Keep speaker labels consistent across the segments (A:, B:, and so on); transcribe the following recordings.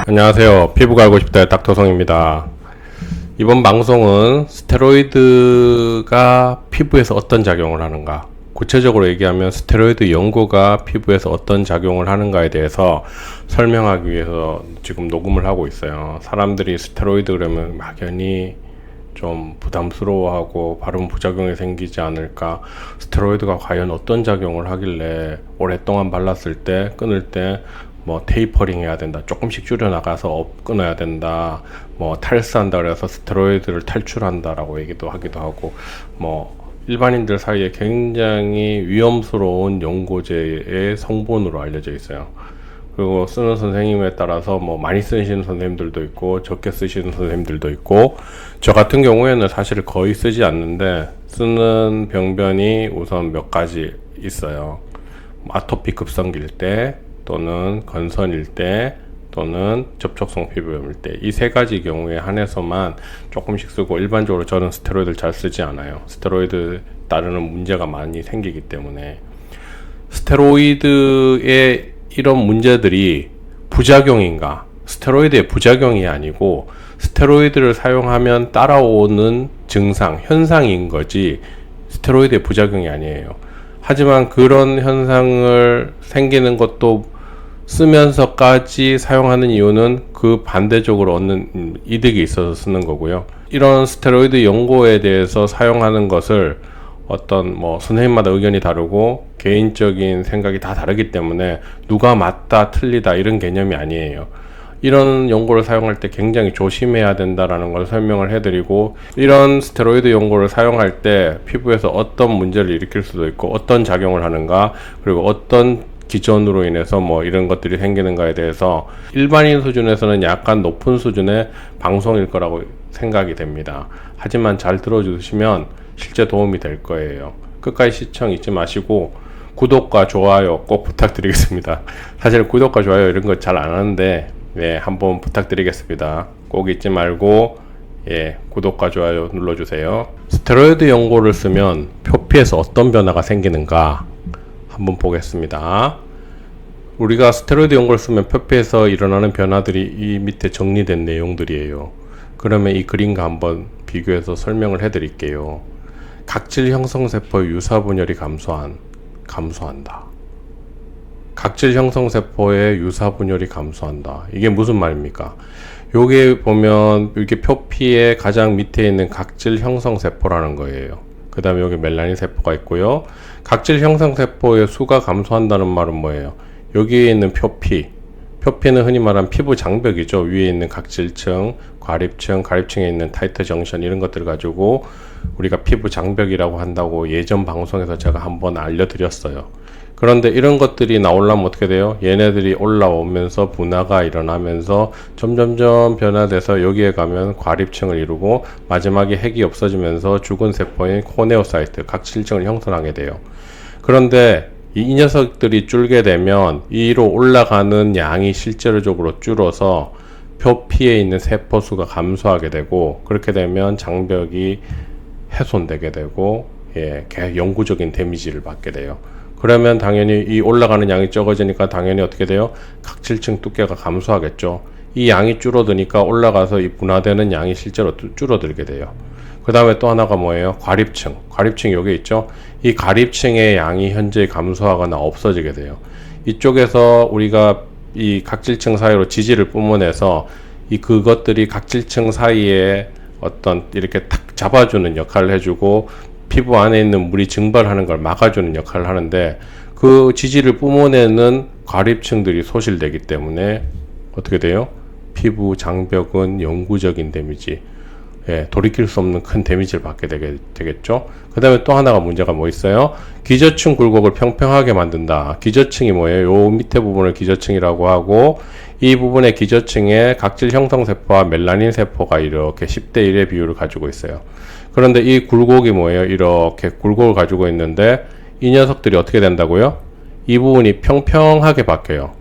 A: 안녕하세요. 피부가 알고 싶다의 닥터성입니다. 이번 방송은 스테로이드가 피부에서 어떤 작용을 하는가, 구체적으로 얘기하면 스테로이드 연고가 피부에서 어떤 작용을 하는가에 대해서 설명하기 위해서 지금 녹음을 하고 있어요. 사람들이 스테로이드 그러면 막연히 좀 부담스러워하고 바른 부작용이 생기지 않을까, 스테로이드가 과연 어떤 작용을 하길래 오랫동안 발랐을 때 끊을 때 뭐 테이퍼링 해야 된다, 조금씩 줄여나가서 끊어야 된다, 뭐 탈수한다 그래서 스테로이드를 탈출한다 라고 얘기도 하기도 하고, 뭐 일반인들 사이에 굉장히 위험스러운 연고제의 성분으로 알려져 있어요. 그리고 쓰는 선생님에 따라서 뭐 많이 쓰시는 선생님들도 있고 적게 쓰시는 선생님들도 있고, 저 같은 경우에는 사실 거의 쓰지 않는데 쓰는 병변이 우선 몇 가지 있어요. 아토피 급성기일 때, 또는 건선일 때, 또는 접촉성 피부염일 때, 이 세 가지 경우에 한해서만 조금씩 쓰고, 일반적으로 저는 스테로이드를 잘 쓰지 않아요. 스테로이드 따르는 문제가 많이 생기기 때문에. 스테로이드의 이런 문제들이 부작용인가? 스테로이드의 부작용이 아니고 스테로이드를 사용하면 따라오는 증상, 현상인 거지 스테로이드의 부작용이 아니에요. 하지만 그런 현상을 생기는 것도 쓰면서까지 사용하는 이유는 그 반대적으로 얻는 이득이 있어서 쓰는 거고요. 이런 스테로이드 연고에 대해서 사용하는 것을 어떤 뭐 선생님마다 의견이 다르고 개인적인 생각이 다 다르기 때문에 누가 맞다 틀리다 이런 개념이 아니에요. 이런 연고를 사용할 때 굉장히 조심해야 된다라는 걸 설명을 해드리고, 이런 스테로이드 연고를 사용할 때 피부에서 어떤 문제를 일으킬 수도 있고 어떤 작용을 하는가, 그리고 어떤 기전으로 인해서 뭐 이런 것들이 생기는가에 대해서 일반인 수준에서는 약간 높은 수준의 방송일 거라고 생각이 됩니다. 하지만 잘 들어주시면 실제 도움이 될 거예요. 끝까지 시청 잊지 마시고 구독과 좋아요 꼭 부탁드리겠습니다. 사실 구독과 좋아요 이런 거 잘 안 하는데 한번 부탁드리겠습니다. 꼭 잊지 말고 구독과 좋아요 눌러주세요. 스테로이드 연고를 쓰면 표피에서 어떤 변화가 생기는가 한번 보겠습니다. 우리가 스테로이드 연고를 쓰면 표피에서 일어나는 변화들이 이 밑에 정리된 내용들이에요. 그러면 이 그림과 한번 비교해서 설명을 해드릴게요. 각질 형성세포의 유사분열이 감소한다. 각질 형성세포의 유사분열이 감소한다. 이게 무슨 말입니까? 요게 보면 이게 표피의 가장 밑에 있는 각질 형성세포라는 거예요. 그 다음에 여기 멜라닌 세포가 있고요. 각질 형성세포의 수가 감소한다는 말은 뭐예요? 여기에 있는 표피는 흔히 말하는 피부 장벽이죠. 위에 있는 각질층, 과립층에 있는 타이트 정션 이런 것들을 가지고 우리가 피부 장벽이라고 한다고 예전 방송에서 제가 한번 알려드렸어요. 그런데 이런 것들이 나오려면 어떻게 돼요? 얘네들이 올라오면서 분화가 일어나면서 점점점 변화돼서 여기에 가면 과립층을 이루고 마지막에 핵이 없어지면서 죽은 세포인 코네오사이트, 각질층을 형성하게 돼요. 그런데 이 녀석들이 줄게 되면 이로 올라가는 양이 실제로적으로 줄어서 표피에 있는 세포 수가 감소하게 되고, 그렇게 되면 장벽이 훼손되게 되고 영구적인 데미지를 받게 돼요. 그러면 당연히 이 올라가는 양이 적어지니까 당연히 어떻게 돼요? 각질층 두께가 감소하겠죠. 이 양이 줄어드니까 올라가서 이 분화되는 양이 실제로 줄어들게 돼요. 그 다음에 또 하나가 뭐예요? 과립층 여기 있죠. 이 과립층의 양이 현재 감소하거나 없어지게 돼요. 이쪽에서 우리가 이 각질층 사이로 지지를 뿜어내서 그것들이 각질층 사이에 어떤 이렇게 탁 잡아주는 역할을 해주고 피부 안에 있는 물이 증발하는 걸 막아주는 역할을 하는데, 그 지지를 뿜어내는 과립층들이 소실되기 때문에 어떻게 돼요? 피부 장벽은 영구적인 데미지, 돌이킬 수 없는 큰 데미지를 받게 되겠죠. 그 다음에 또 하나가 문제가 뭐 있어요? 기저층 굴곡을 평평하게 만든다. 기저층이 뭐예요? 요 밑에 부분을 기저층이라고 하고, 이 부분의 기저층에 각질 형성세포와 멜라닌 세포가 이렇게 10대 1의 비율을 가지고 있어요. 그런데 이 굴곡이 뭐예요? 이렇게 굴곡을 가지고 있는데 이 녀석들이 어떻게 된다고요? 이 부분이 평평하게 바뀌어요.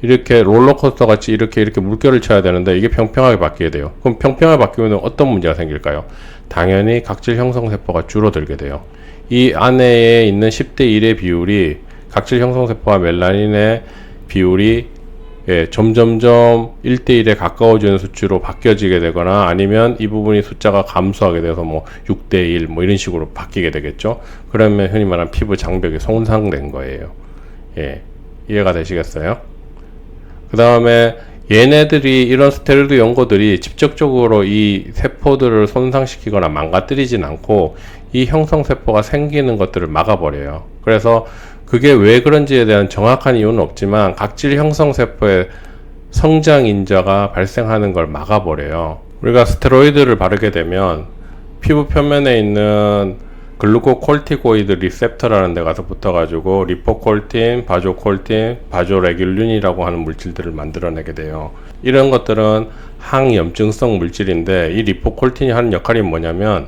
A: 이렇게 롤러코스터 같이 이렇게 물결을 쳐야 되는데 이게 평평하게 바뀌게 돼요. 그럼 평평하게 바뀌면 어떤 문제가 생길까요? 당연히 각질 형성세포가 줄어들게 돼요. 이 안에 있는 10대 1의 비율이, 각질 형성세포와 멜라닌의 비율이 예, 점점점 1대1에 가까워지는 수치로 바뀌어지게 되거나 아니면 이 부분이 숫자가 감소하게 돼서 뭐 6대1 뭐 이런 식으로 바뀌게 되겠죠. 그러면 흔히 말하는 피부 장벽이 손상된 거예요. 예, 이해가 되시겠어요? 그 다음에 얘네들이 이런 스테로이드 연고들이 직접적으로 이 세포들을 손상시키거나 망가뜨리진 않고 이 형성세포가 생기는 것들을 막아버려요. 그래서 그게 왜 그런지에 대한 정확한 이유는 없지만 각질 형성세포의 성장 인자가 발생하는 걸 막아버려요. 우리가 스테로이드를 바르게 되면 피부 표면에 있는 글루코콜티코이드 리셉터라는 데 가서 붙어가지고 리포콜틴, 바조콜틴, 바조레귤린이라고 하는 물질들을 만들어내게 돼요. 이런 것들은 항염증성 물질인데 이 리포콜틴이 하는 역할이 뭐냐면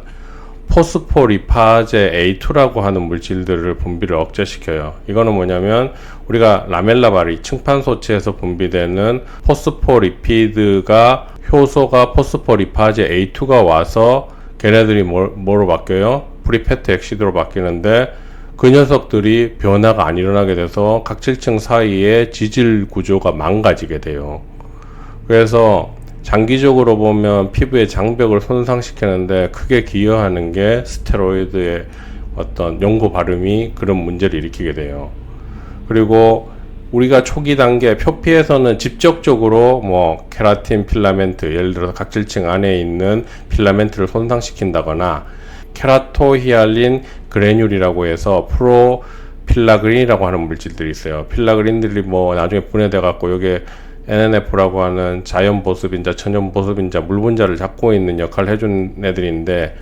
A: 포스포리파제 A2라고 하는 물질들을 분비를 억제시켜요. 이거는 뭐냐면 우리가 라멜라바리 층판소치에서 분비되는 포스포리피드가 효소가 포스포리파제 A2가 와서 걔네들이 뭐로 바뀌어요? 프리패트 엑시드로 바뀌는데 그 녀석들이 변화가 안 일어나게 돼서 각질층 사이에 지질 구조가 망가지게 돼요. 그래서 장기적으로 보면 피부의 장벽을 손상시키는데 크게 기여하는 게 스테로이드의 어떤 연고 발음이 그런 문제를 일으키게 돼요. 그리고 우리가 초기 단계 표피에서는 직접적으로 뭐 케라틴 필라멘트, 예를 들어서 각질층 안에 있는 필라멘트를 손상시킨다거나 케라토히알린 그래뉼이라고 해서 프로필라그린이라고 하는 물질들이 있어요. 필라그린들이 뭐 나중에 분해돼 갖고 여기에 NNF라고 하는 자연 보습인자, 천연 보습인자, 물 분자를 잡고 있는 역할을 해준 애들인데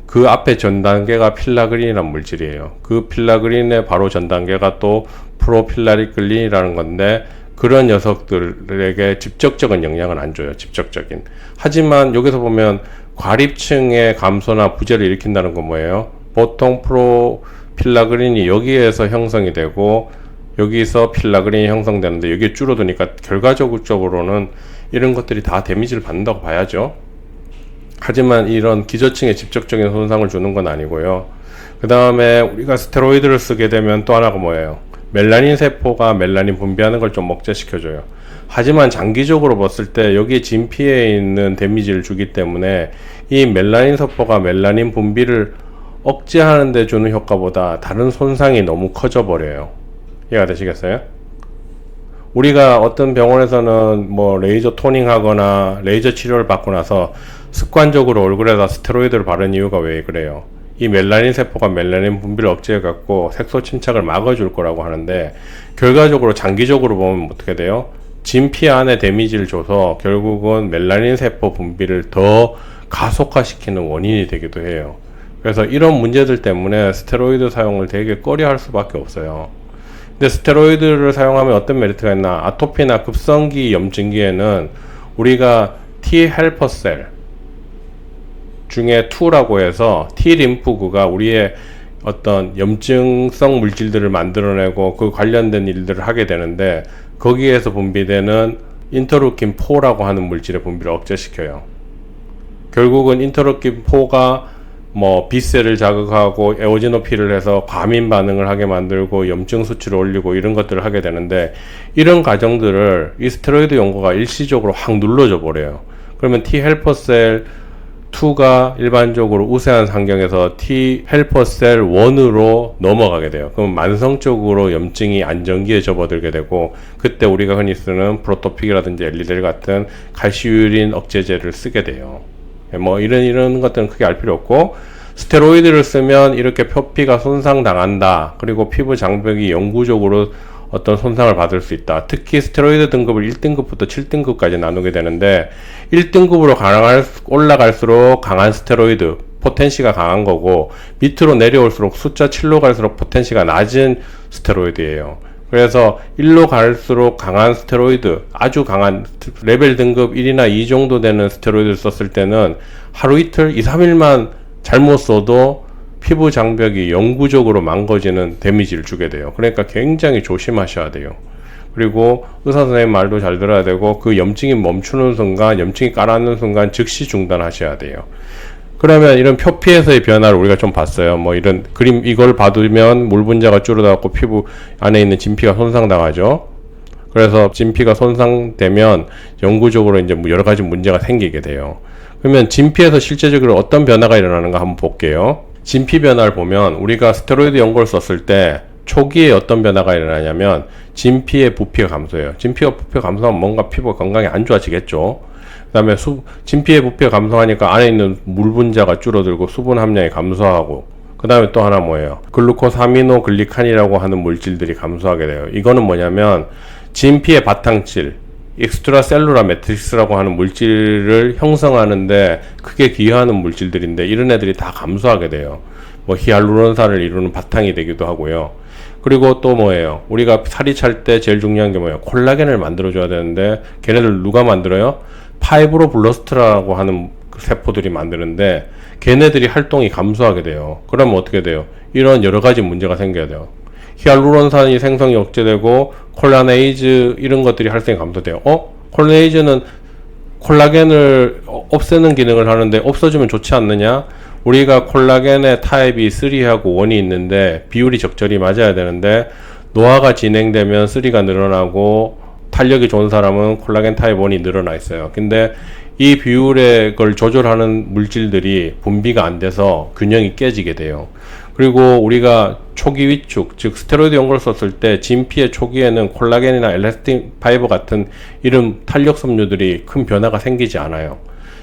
A: 그 앞에 전 단계가 필라그린이라는 물질이에요. 그 필라그린의 바로 전 단계가 또 프로필라리글린이라는 건데 그런 녀석들에게 직접적인 영향은 안 줘요. 직접적인. 하지만 여기서 보면 과립층의 감소나 부재를 일으킨다는 건 뭐예요? 보통 프로필라그린이 여기에서 형성이 되고 여기서 필라그린이 형성되는데 여기에 줄어드니까 결과적으로는 이런 것들이 다 데미지를 받는다고 봐야죠. 하지만 이런 기저층에 직접적인 손상을 주는 건 아니고요. 그 다음에 우리가 스테로이드를 쓰게 되면 또 하나가 뭐예요? 멜라닌 세포가 멜라닌 분비하는 걸 좀 억제시켜줘요. 하지만 장기적으로 봤을 때 여기 진피에 있는 데미지를 주기 때문에 이 멜라닌 세포가 멜라닌 분비를 억제하는 데 주는 효과보다 다른 손상이 너무 커져 버려요. 이해가 되시겠어요? 우리가 어떤 병원에서는 뭐 레이저 토닝 하거나 레이저 치료를 받고 나서 습관적으로 얼굴에다 스테로이드를 바르는 이유가 왜 그래요? 이 멜라닌 세포가 멜라닌 분비를 억제해 갖고 색소 침착을 막아줄 거라고 하는데 결과적으로 장기적으로 보면 어떻게 돼요? 진피 안에 데미지를 줘서 결국은 멜라닌 세포 분비를 더 가속화시키는 원인이 되기도 해요. 그래서 이런 문제들 때문에 스테로이드 사용을 되게 꺼려할 수밖에 없어요. 근데 스테로이드를 사용하면 어떤 메리트가 있나? 아토피나 급성기 염증기에는 우리가 T 헬퍼 셀 중에 2라고 해서 T 림프구가 우리의 어떤 염증성 물질들을 만들어내고 그 관련된 일들을 하게 되는데 거기에서 분비되는 인터루킨 4라고 하는 물질의 분비를 억제시켜요. 결국은 인터루킨 4가 뭐 B셀을 자극하고 에오지노필을 해서 과민 반응을 하게 만들고 염증 수치를 올리고 이런 것들을 하게 되는데 이런 과정들을 이 스테로이드 연고가 일시적으로 확 눌러줘 버려요. 그러면 T 헬퍼셀 2가 일반적으로 우세한 환경에서 T 헬퍼셀 1으로 넘어가게 돼요. 그럼 만성적으로 염증이 안정기에 접어들게 되고 그때 우리가 흔히 쓰는 프로토픽이라든지 엘리델 같은 칼시유린 억제제를 쓰게 돼요. 뭐 이런 것들은 크게 알 필요 없고 스테로이드를 쓰면 이렇게 표피가 손상당한다. 그리고 피부 장벽이 영구적으로 어떤 손상을 받을 수 있다. 특히 스테로이드 등급을 1등급부터 7등급까지 나누게 되는데 1등급으로 올라갈수록 강한 스테로이드 포텐시가 강한 거고 밑으로 내려올수록 숫자 7로 갈수록 포텐시가 낮은 스테로이드예요. 그래서 1로 갈수록 강한 스테로이드, 아주 강한 레벨 등급 1이나 2 정도 되는 스테로이드를 썼을 때는 하루 이틀, 2, 3일만 잘못 써도 피부 장벽이 영구적으로 망가지는 데미지를 주게 돼요. 그러니까 굉장히 조심하셔야 돼요. 그리고 의사 선생님 말도 잘 들어야 되고 그 염증이 멈추는 순간, 염증이 가라앉는 순간 즉시 중단하셔야 돼요. 그러면 이런 표피에서의 변화를 우리가 좀 봤어요. 뭐 이런 그림 이걸 받으면 물 분자가 줄어들고 피부 안에 있는 진피가 손상당하죠. 그래서 진피가 손상되면 영구적으로 이제 뭐 여러 가지 문제가 생기게 돼요. 그러면 진피에서 실제적으로 어떤 변화가 일어나는가 한번 볼게요. 진피 변화를 보면 우리가 스테로이드 연고를 썼을 때 초기에 어떤 변화가 일어나냐면 진피의 부피가 감소해요. 진피가 부피가 감소하면 뭔가 피부가 건강이 안 좋아지겠죠. 그 다음에 진피의 부피가 감소하니까 안에 있는 물 분자가 줄어들고 수분 함량이 감소하고, 그 다음에 또 하나 뭐예요? 글루코사미노글리칸이라고 하는 물질들이 감소하게 돼요. 이거는 뭐냐면 진피의 바탕질, 익스트라셀룰라 매트릭스라고 하는 물질을 형성하는데 크게 기여하는 물질들인데, 이런 애들이 다 감소하게 돼요. 뭐 히알루론산을 이루는 바탕이 되기도 하고요. 그리고 또 뭐예요? 우리가 살이 찰 때 제일 중요한 게 뭐예요? 콜라겐을 만들어줘야 되는데, 걔네들 누가 만들어요? 파이브로블러스트라고 하는 그 세포들이 만드는데, 걔네들이 활동이 감소하게 돼요. 그러면 어떻게 돼요? 이런 여러 가지 문제가 생겨야 돼요. 히알루론산이 생성이 억제되고 콜라네이즈 이런 것들이 활성이 감소돼요. 콜라네이즈는 콜라겐을 없애는 기능을 하는데 없어지면 좋지 않느냐? 우리가 콜라겐의 타입이 3하고 1이 있는데 비율이 적절히 맞아야 되는데, 노화가 진행되면 3가 늘어나고 탄력이 좋은 사람은 콜라겐 타입 1이 늘어나 있어요. 근데 이 비율의 걸 조절하는 물질들이 분비가 안 돼서 균형이 깨지게 돼요. 그리고 우리가 초기 위축, 즉 스테로이드 연고를 썼을 때 진피의 초기에는 콜라겐이나 엘라스틴 파이버 같은 이런 탄력 섬유들이 큰 변화가 생기지 않아요.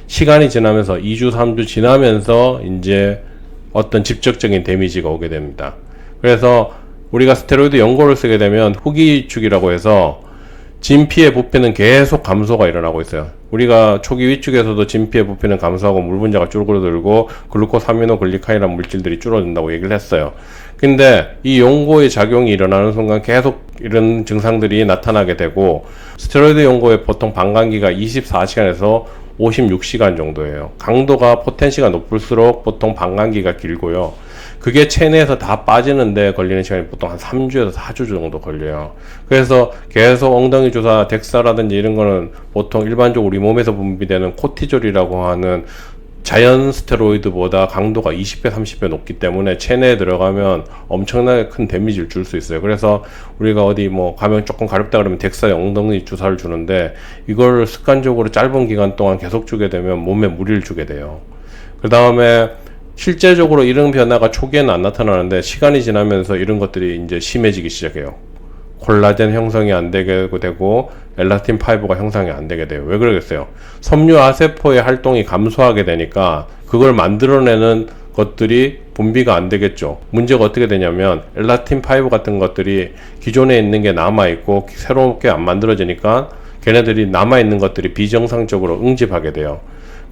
A: 시간이 지나면서 2주, 3주 지나면서 이제 어떤 직접적인 데미지가 오게 됩니다. 그래서 우리가 스테로이드 연고를 쓰게 되면 후기 위축이라고 해서 진피의 부피는 계속 감소가 일어나고 있어요. 우리가 초기 위축에서도 진피의 부피는 감소하고 물 분자가 줄어들고 글루코사미노글리칸이라는 물질들이 줄어든다고 얘기를 했어요. 근데 이 연고의 작용이 일어나는 순간 계속 이런 증상들이 나타나게 되고, 스테로이드 연고의 보통 방광기가 24시간에서 56시간 정도예요. 강도가 포텐시가 높을수록 보통 방광기가 길고요. 그게 체내에서 다 빠지는데 걸리는 시간이 보통 한 3주에서 4주 정도 걸려요. 그래서 계속 엉덩이 주사, 덱사라든지 이런 거는 보통 일반적으로 우리 몸에서 분비되는 코티졸이라고 하는 자연 스테로이드보다 강도가 20배, 30배 높기 때문에 체내에 들어가면 엄청나게 큰 데미지를 줄 수 있어요. 그래서 우리가 어디 뭐 가면 조금 가렵다 그러면 덱사에 엉덩이 주사를 주는데, 이걸 습관적으로 짧은 기간 동안 계속 주게 되면 몸에 무리를 주게 돼요. 그 다음에 실제적으로 이런 변화가 초기에는 안 나타나는데 시간이 지나면서 이런 것들이 이제 심해지기 시작해요. 콜라겐 형성이 안 되게 되고 엘라스틴 파이버가 형성이 안 되게 돼요. 왜 그러겠어요? 섬유아세포의 활동이 감소하게 되니까 그걸 만들어내는 것들이 분비가 안 되겠죠. 문제가 어떻게 되냐면 엘라스틴 파이버 같은 것들이 기존에 있는 게 남아있고 새롭게 안 만들어지니까 걔네들이 남아있는 것들이 비정상적으로 응집하게 돼요.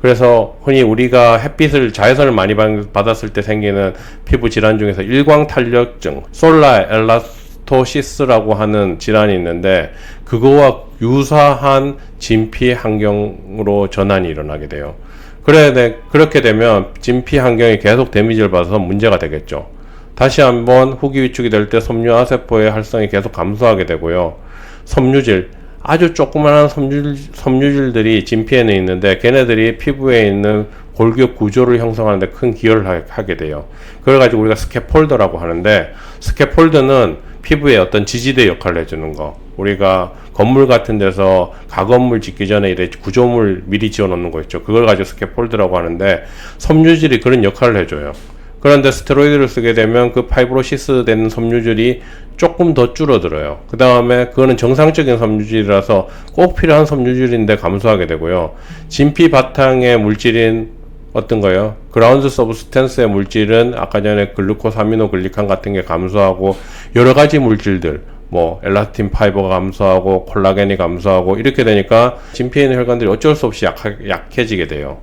A: 그래서 흔히 우리가 햇빛을, 자외선을 많이 받았을 때 생기는 피부 질환 중에서 일광탄력증, 솔라 엘라스토시스라고 하는 질환이 있는데, 그거와 유사한 진피 환경으로 전환이 일어나게 돼요. 그렇게 되면 진피 환경이 계속 데미지를 받아서 문제가 되겠죠. 다시 한번 후기 위축이 될 때 섬유아세포의 활성이 계속 감소하게 되고요. 섬유질, 아주 조그마한 섬유질들이 진피에는 있는데 걔네들이 피부에 있는 골격 구조를 형성하는데 큰 기여를 하게 돼요. 그래가지고 우리가 스캐폴더라고 하는데, 스캐폴더는 피부에 어떤 지지대 역할을 해주는 거. 우리가 건물 같은 데서 가건물 짓기 전에 이래 구조물 미리 지어 놓는 거 있죠. 그걸 가지고 스캐폴더라고 하는데, 섬유질이 그런 역할을 해줘요. 그런데 스테로이드를 쓰게 되면 그 파이브로시스 된 섬유질이 조금 더 줄어들어요. 그 다음에 그거는 정상적인 섬유질이라서 꼭 필요한 섬유질인데 감소하게 되고요. 진피 바탕의 물질인 어떤 거요? 그라운드 서브스텐스의 물질은 아까 전에 글루코사미노글리칸 같은 게 감소하고, 여러 가지 물질들, 뭐 엘라스틴 파이버가 감소하고 콜라겐이 감소하고 이렇게 되니까 진피에 있는 혈관들이 어쩔 수 없이 약해지게 돼요.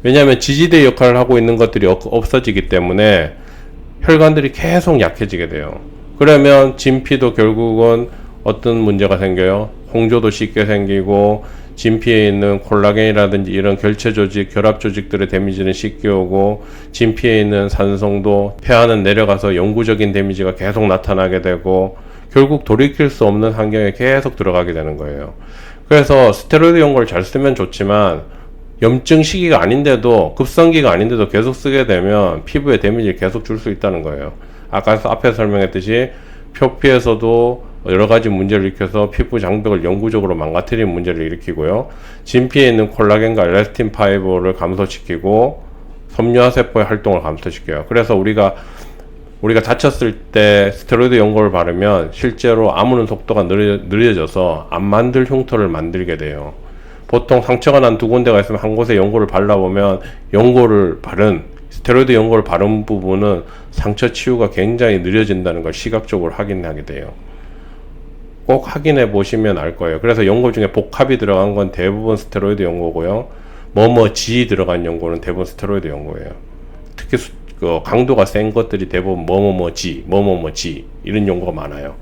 A: 왜냐하면 지지대 역할을 하고 있는 것들이 없어지기 때문에 혈관들이 계속 약해지게 돼요. 그러면 진피도 결국은 어떤 문제가 생겨요? 홍조도 쉽게 생기고, 진피에 있는 콜라겐이라든지 이런 결체 조직, 결합 조직들의 데미지는 쉽게 오고, 진피에 있는 산성도, 폐하는 내려가서 영구적인 데미지가 계속 나타나게 되고, 결국 돌이킬 수 없는 환경에 계속 들어가게 되는 거예요. 그래서 스테로이드 연고를 잘 쓰면 좋지만, 염증 시기가 아닌데도, 급성기가 아닌데도 계속 쓰게 되면 피부에 데미지를 계속 줄 수 있다는 거예요. 아까 앞에 설명했듯이 표피에서도 여러 가지 문제를 일으켜서 피부 장벽을 영구적으로 망가뜨리는 문제를 일으키고요. 진피에 있는 콜라겐과 엘라스틴 파이버를 감소시키고 섬유화세포의 활동을 감소시켜요. 그래서 우리가 다쳤을 때 스테로이드 연고를 바르면 실제로 아무는 속도가 느려져서 안 만들 흉터를 만들게 돼요. 보통 상처가 난 두 군데가 있으면 한 곳에 연고를 발라보면 스테로이드 연고를 바른 부분은 상처 치유가 굉장히 느려진다는 걸 시각적으로 확인하게 돼요. 꼭 확인해 보시면 알 거예요. 그래서 연고 중에 복합이 들어간 건 대부분 스테로이드 연고고요. 뭐뭐지 들어간 연고는 대부분 스테로이드 연고예요. 특히 강도가 센 것들이 대부분 뭐뭐뭐지 이런 연고가 많아요.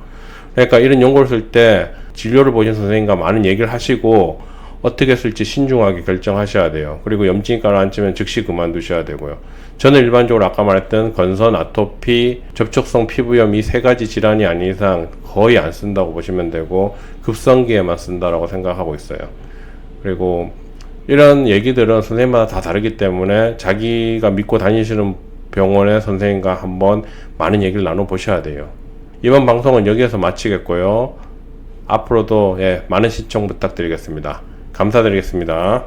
A: 그러니까 이런 연고를 쓸 때 진료를 보신 선생님과 많은 얘기를 하시고 어떻게 쓸지 신중하게 결정하셔야 돼요. 그리고 염증이 가라앉으면 즉시 그만두셔야 되고요. 저는 일반적으로 아까 말했던 건선, 아토피, 접촉성 피부염 이 세 가지 질환이 아닌 이상 거의 안 쓴다고 보시면 되고 급성기에만 쓴다라고 생각하고 있어요. 그리고 이런 얘기들은 선생님마다 다 다르기 때문에 자기가 믿고 다니시는 병원의 선생님과 한번 많은 얘기를 나눠보셔야 돼요. 이번 방송은 여기에서 마치겠고요. 앞으로도 많은 시청 부탁드리겠습니다. 감사드리겠습니다.